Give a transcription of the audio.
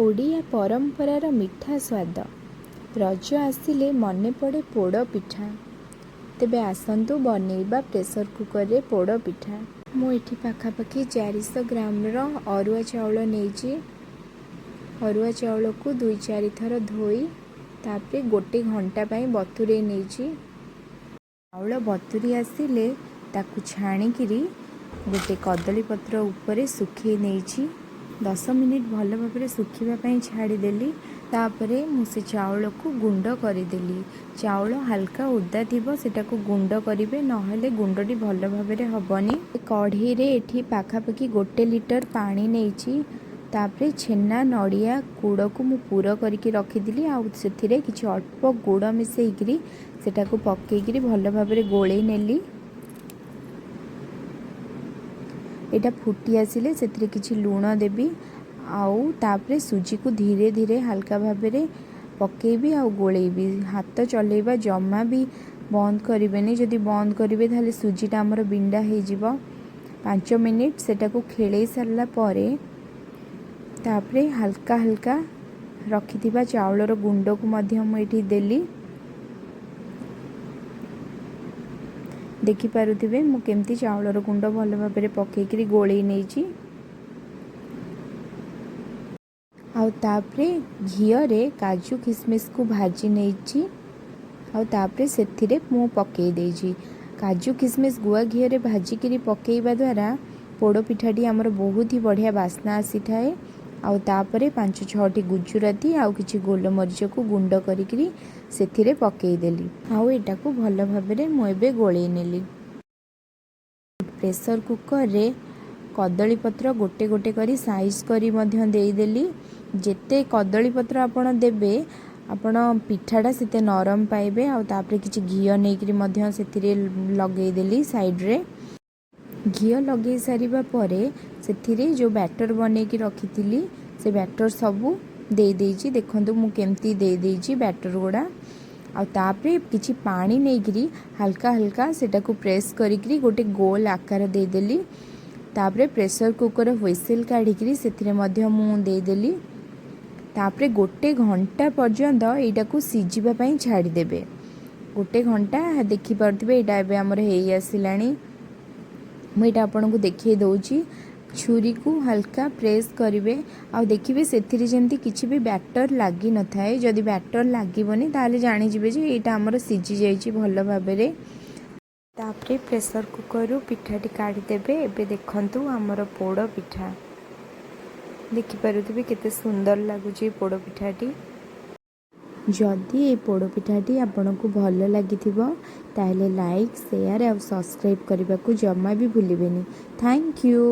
ଓଡ଼ିଆ ପରମ୍ପରାର ମିଠା ସ୍ୱାଦ। ରଜ ଆସିଲେ ମନେ ପଡ଼େ ପୋଡ଼ ପିଠା। ତେବେ ଆସନ୍ତୁ ବନେଇବା ପ୍ରେସର କୁକରରେ ପୋଡ଼ ପିଠା। ମୁଁ ଏଠି ପାଖାପାଖି 400 ଗ୍ରାମର ଅରୁଆ ଚାଉଳ ନେଇଛି। ଅରୁଆ ଚାଉଳକୁ 2-4 ଥର ଧୋଇ ତାପରେ 1 ଘଣ୍ଟା ପାଇଁ ବତୁରେଇ ନେଇଛି। ଚାଉଳ ବତୁରି ଆସିଲେ ତାକୁ ଛାଣିକିରି ଗୋଟେ କଦଳୀ ପତ୍ର ଉପରେ ଶୁଖେଇ ନେଇଛି। 10 ମିନିଟ୍ ଭଲ ଭାବରେ ଶୁଖିବା ପାଇଁ ଛାଡ଼ିଦେଲି। ତାପରେ ମୁଁ ସେ ଚାଉଳକୁ ଗୁଣ୍ଡ କରିଦେଲି। ଚାଉଳ ହାଲକା ଓଦା ଥିବ ସେଟାକୁ ଗୁଣ୍ଡ କରିବେ, ନହେଲେ ଗୁଣ୍ଡଟି ଭଲ ଭାବରେ ହେବନି। କଢ଼େଇରେ ଏଠି ପାଖାପାଖି 1 ଲିଟର ପାଣି ନେଇଛି। ତାପରେ ଛେନା, ନଡ଼ିଆ, ଗୁଡ଼କୁ ମୁଁ ପୁର କରିକି ରଖିଥିଲି। ଆଉ ସେଥିରେ କିଛି ଅଳ୍ପ ଗୁଡ଼ ମିଶାଇକିରି ସେଟାକୁ ପକାଇକିରି ଭଲ ଭାବରେ ଗୋଳେଇ ନେଲି। ଏଇଟା ଫୁଟି ଆସିଲେ ସେଥିରେ କିଛି ଲୁଣ ଦେବି। ଆଉ ତାପରେ ସୁଜିକୁ ଧୀରେ ଧୀରେ ହାଲକା ଭାବରେ ପକେଇବି ଆଉ ଗୋଳେଇବି। ହାତ ଚଲେଇବା ଜମା ବି ବନ୍ଦ କରିବେନି। ଯଦି ବନ୍ଦ କରିବେ ତାହେଲେ ସୁଜିଟା ଆମର ବିଣ୍ଡା ହେଇଯିବ। 5 ମିନିଟ୍ ସେଟାକୁ ଖେଳେଇ ସାରିଲା ପରେ ତାପରେ ହାଲକା ହାଲକା ରଖିଥିବା ଚାଉଳର ଗୁଣ୍ଡକୁ ମଧ୍ୟ ମୁଁ ଏଠି ଦେଲି। ଦେଖିପାରୁଥିବେ ମୁଁ କେମିତି ଚାଉଳର ଗୁଣ୍ଡ ଭଲ ଭାବରେ ପକେଇକିରି ଗୋଳେଇ ନେଇଛି। ଆଉ ତାପରେ ଘିଅରେ କାଜୁ କିସମିସକୁ ଭାଜି ନେଇଛି। ଆଉ ତାପରେ ସେଥିରେ ମୁଁ ପକେଇ ଦେଇଛି। କାଜୁ କିସମିସ ଗୁଆ ଘିଅରେ ଭାଜିକିରି ପକେଇବା ଦ୍ୱାରା ପୋଡ଼ ପିଠାଟି ଆମର ବହୁତ ହି ବଢ଼ିଆ ବାସ୍ନା ଆସିଥାଏ। ଆଉ ତାପରେ 5-6ଟି ଗୁଜୁରାତି ଆଉ କିଛି ଗୋଲମରିଚକୁ ଗୁଣ୍ଡ କରିକିରି ସେଥିରେ ପକେଇଦେଲି। ଆଉ ଏଟାକୁ ଭଲ ଭାବରେ ମୁଁ ଏବେ ଗୋଳେଇ ନେଲି। ପ୍ରେସର କୁକରରେ କଦଳୀ ପତ୍ର ଗୋଟେ ଗୋଟେ କରି ସାଇଜ୍ କରି ମଧ୍ୟ ଦେଇଦେଲି। ଯେତେ କଦଳୀ ପତ୍ର ଆପଣ ଦେବେ ଆପଣ ପିଠାଟା ସେତେ ନରମ ପାଇବେ। ଆଉ ତାପରେ କିଛି ଘିଅ ନେଇକରି ମଧ୍ୟ ସେଥିରେ ଲଗେଇଦେଲି ସାଇଡ଼ରେ। ଘିଅ ଲଗେଇ ସାରିବା ପରେ ସେଥିରେ ଯେଉଁ ବ୍ୟାଟର ବନେଇକି ରଖିଥିଲି ସେ ବ୍ୟାଟର ସବୁ ଦେଇଛି। ଦେଖନ୍ତୁ ମୁଁ କେମିତି ଦେଇଛି ବ୍ୟାଟର ଗୁଡ଼ା। ଆଉ ତାପରେ କିଛି ପାଣି ନେଇକିରି ହାଲକା ହାଲକା ସେଟାକୁ ପ୍ରେସ୍ କରିକିରି ଗୋଟେ ଗୋଲ ଆକାର ଦେଇଦେଲି। ତାପରେ ପ୍ରେସର କୁକର ହୁଇସିଲ୍ କାଢ଼ିକିରି ସେଥିରେ ମଧ୍ୟ ମୁଁ ଦେଇଦେଲି। ତାପରେ 1 ଘଣ୍ଟା ପର୍ଯ୍ୟନ୍ତ ଏଇଟାକୁ ସିଝିବା ପାଇଁ ଛାଡ଼ିଦେବେ। 1 ଘଣ୍ଟା ଦେଖିପାରୁଥିବେ ଏଇଟା ଏବେ ଆମର ହେଇ ଆସିଲାଣି। ମୁଁ ଏଇଟା ଆପଣଙ୍କୁ ଦେଖେଇ ଦେଉଛି। ଛୁରୀକୁ ହାଲକା ପ୍ରେସ୍ କରିବେ ଆଉ ଦେଖିବେ ସେଥିରେ ଯେମିତି କିଛି ବି ବ୍ୟାଟର ଲାଗିନଥାଏ। ଯଦି ବ୍ୟାଟର ଲାଗିବନି ତାହେଲେ ଜାଣିଯିବେ ଯେ ଏଇଟା ଆମର ସିଝି ଯାଇଛି ଭଲ ଭାବରେ। ତାପରେ ପ୍ରେସର କୁକରରୁ ପିଠାଟି କାଢ଼ିଦେବେ। ଏବେ ଦେଖନ୍ତୁ ଆମର ପୋଡ଼ ପିଠା। ଦେଖିପାରୁଥିବେ କେତେ ସୁନ୍ଦର ଲାଗୁଛି ପୋଡ଼ ପିଠାଟି। ଯଦି ଏ ପୋଡ଼ ପିଠାଟି ଆପଣଙ୍କୁ ଭଲ ଲାଗିଥିବ ତାହେଲେ ଲାଇକ୍, ସେୟାର ଆଉ ସବସ୍କ୍ରାଇବ୍ କରିବାକୁ ଜମା ବି ଭୁଲିବେନି। Thank you.